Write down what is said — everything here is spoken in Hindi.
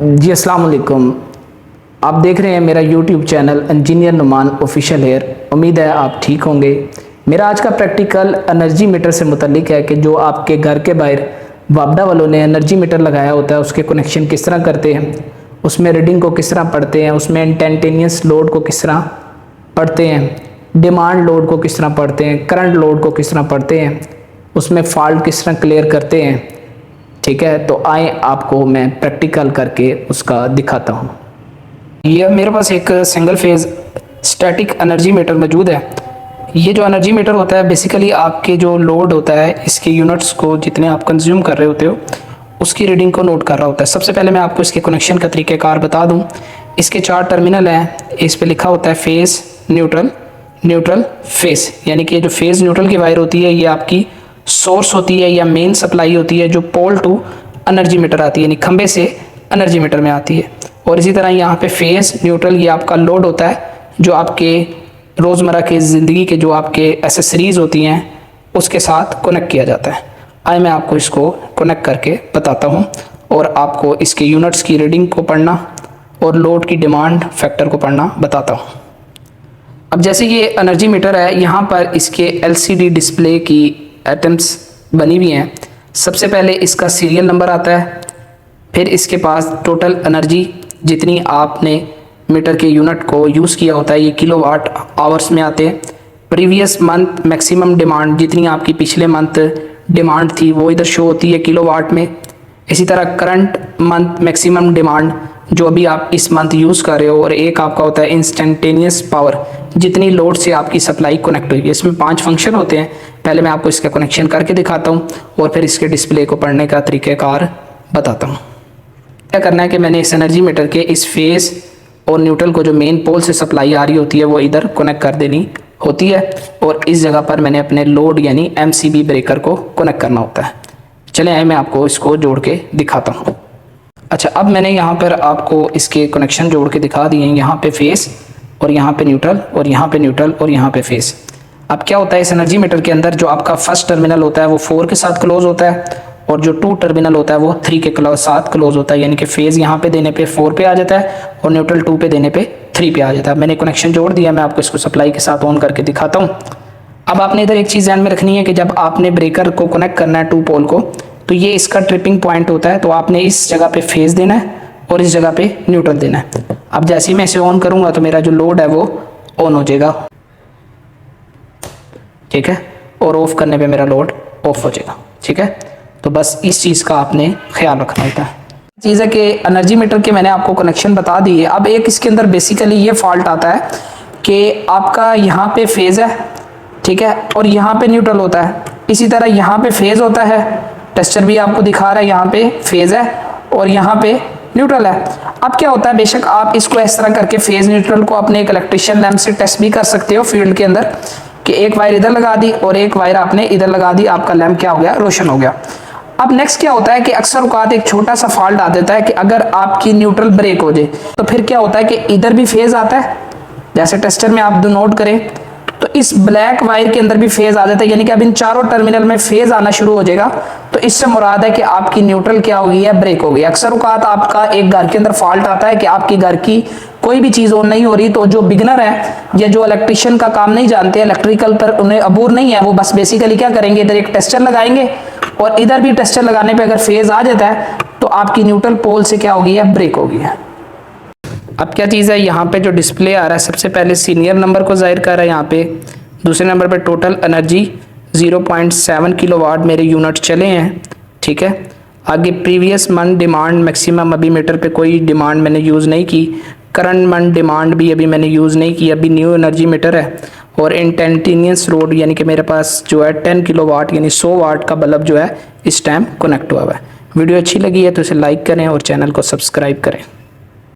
जी अस्सलाम वालेकुम। आप देख रहे हैं मेरा YouTube channel engineer Numan official here. उम्मीद है आप ठीक होंगे। मेरा आज का प्रैक्टिकल एनर्जी मीटर से मुतल्लिक है कि जो आपके घर के बाहर वापडा वालों ने एनर्जी मीटर लगाया होता है उसके कनेक्शन किस तरह करते हैं, उसमें रीडिंग को किस तरह पढ़ते हैं, उसमें इंस्टैंटेनियस लोड को किस तरह पढ़ते हैं, डिमांड लोड को किस तरह पढ़ते हैं, करंट लोड को किस तरह पढ़ते हैं, उसमें फॉल्ट किस तरह क्लियर करते हैं। ठीक है, तो आए आपको मैं प्रैक्टिकल करके उसका दिखाता हूँ। यह मेरे पास एक single phase static energy meter मौजूद है। ये जो एनर्जी मीटर होता है बेसिकली आपके जो लोड होता है इसके यूनिट्स को जितने आप कंज्यूम कर रहे होते हो उसकी रीडिंग को नोट कर रहा होता है। सबसे पहले मैं आपको इसके कनेक्शन का तरीक़ाकार बता दूँ। इसके 4 टर्मिनल हैं, इस पर लिखा होता है फेज़, न्यूट्रल, न्यूट्रल, फेज़। यानी कि जो फेज़ न्यूट्रल की वायर होती है ये आपकी सोर्स होती है या मेन सप्लाई होती है जो पोल टू एनर्जी मीटर आती है, यानी खंबे से एनर्जी मीटर में आती है। और इसी तरह यहाँ पे फेज़ न्यूट्रल ये आपका लोड होता है जो आपके रोज़मर्रा के ज़िंदगी के जो आपके एसेसरीज़ होती हैं उसके साथ कनेक्ट किया जाता है। आइए मैं आपको इसको कनेक्ट करके बताता हूँ और आपको इसके यूनिट्स की रीडिंग को पढ़ना और लोड की डिमांड फैक्टर को पढ़ना बताता हूँ। अब जैसे ये एनर्जी मीटर है, यहाँ पर इसके LCD डिस्प्ले की एटम्स बनी हुई हैं। सबसे पहले इसका सीरियल नंबर आता है, फिर इसके पास टोटल एनर्जी जितनी आपने मीटर के यूनिट को यूज़ किया होता है ये किलोवाट आवर्स में आते हैं। प्रीवियस मंथ मैक्सिमम डिमांड जितनी आपकी पिछले मंथ डिमांड थी वो इधर शो होती है किलोवाट में। इसी तरह करंट मंथ मैक्सिमम डिमांड जो अभी आप इस मंथ यूज़ कर रहे हो, और एक आपका होता है इंस्टेंटेनियस पावर जितनी लोड से आपकी सप्लाई कनेक्ट हुई है। इसमें 5 फंक्शन होते हैं। पहले मैं आपको इसका कनेक्शन करके दिखाता हूँ और फिर इसके डिस्प्ले को पढ़ने का तरीक़ाकार बताता हूँ। क्या करना है कि मैंने इस एनर्जी मीटर के इस फेज़ और न्यूट्रल को जो मेन पोल से सप्लाई आ रही होती है वो इधर कनेक्ट कर देनी होती है, और इस जगह पर मैंने अपने लोड यानी MCB ब्रेकर को कनेक्ट करना होता है। चले आए मैं आपको इसको जोड़ के दिखाता हूँ। अच्छा, अब मैंने यहाँ पर आपको इसके कनेक्शन जोड़ के दिखा दिए हैं। यहाँ पे फेज़ और यहाँ पे न्यूट्रल और यहाँ पे न्यूट्रल और यहाँ पे फेज़। अब क्या होता है इस एनर्जी मीटर के अंदर जो आपका फर्स्ट टर्मिनल होता है वो 4 के साथ क्लोज होता है और जो 2 टर्मिनल होता है वो 3 के साथ क्लोज होता है। यानी कि फेज़ यहाँ पे देने पे 4 पे आ जाता है और न्यूट्रल 2 पे देने पे 3 पे आ जाता है। मैंने कनेक्शन जोड़ दिया, मैं आपको इसको सप्लाई के साथ ऑन करके दिखाता हूँ। अब आपने इधर एक चीज़ ध्यान में रखनी है कि जब आपने ब्रेकर को कनेक्ट करना है 2 पोल को तो ये इसका ट्रिपिंग पॉइंट होता है, तो आपने इस जगह पे फेज़ देना है और इस जगह पे न्यूट्रल देना है। अब जैसे ही मैं इसे ऑन करूँगा तो मेरा जो लोड है वो ऑन हो जाएगा, ठीक है, और ऑफ करने पे मेरा लोड ऑफ हो जाएगा। ठीक है, तो बस इस चीज़ का आपने ख्याल रखना होता है। चीज़ है कि एनर्जी मीटर के मैंने आपको कनेक्शन बता दिए। अब एक इसके अंदर बेसिकली ये फॉल्ट आता है कि आपका यहाँ पे फेज़ है, ठीक है, और यहाँ पे न्यूट्रल होता है। इसी तरह यहाँ पे फेज़ होता है, टेस्टर भी आपको दिखा रहा है, यहाँ पे फेज़ है और यहाँ पे न्यूट्रल है। अब क्या होता है, बेशक आप इसको इस तरह करके फेज़ न्यूट्रल को अपने एक इलेक्ट्रिशियन लैंप से टेस्ट भी कर सकते हो फील्ड के अंदर कि एक वायर इधर लगा दी और एक वायर आपने इधर लगा दी, आपका लैंप क्या हो गया, रोशन हो गया। अब नेक्स्ट क्या होता है कि अक्सर औकात एक छोटा सा फॉल्ट आ देता है कि अगर आपकी न्यूट्रल ब्रेक हो जाए तो फिर क्या होता है कि इधर भी फेज़ आता है। जैसे टेस्टर में आप नोट करें तो इस ब्लैक वायर के अंदर भी फेज़ आ जाता है, यानी कि अब इन चारों टर्मिनल में फेज़ आना शुरू हो जाएगा। तो इससे मुराद है कि आपकी न्यूट्रल क्या हो गई है, ब्रेक हो गई। अक्सर औकात आपका एक घर के अंदर फॉल्ट आता है कि आपकी घर की कोई भी चीज़ ऑन नहीं हो रही, तो जो बिगनर है या जो इलेक्ट्रिशियन का काम नहीं जानते, इलेक्ट्रिकल पर उन्हें अबूर नहीं है, वो बस बेसिकली क्या करेंगे, इधर एक टेस्टर लगाएंगे और इधर भी टेस्टर लगाने पे अगर फेज़ आ जाता है तो आपकी न्यूट्रल पोल से क्या हो गई है, ब्रेक हो गई है। अब क्या चीज़ है, यहाँ पे जो डिस्प्ले आ रहा है सबसे पहले सीनियर नंबर को जाहिर कर रहा है यहाँ पे। दूसरे नंबर पे टोटल एनर्जी 0.7 किलोवाट मेरे यूनिट चले हैं, ठीक है। आगे प्रीवियस मंथ डिमांड मैक्सिमम, अभी मीटर पे कोई डिमांड मैंने यूज़ नहीं की। करंट मंथ डिमांड भी अभी मैंने यूज़ नहीं की, अभी न्यू एनर्जी मीटर है। और इंस्टैंटेनियस लोड यानी कि मेरे पास जो है 10 किलोवाट यानी 100 वाट का बल्ब जो है इस टाइम कनेक्ट हुआ है। वीडियो अच्छी लगी है तो इसे लाइक करें और चैनल को सब्सक्राइब करें।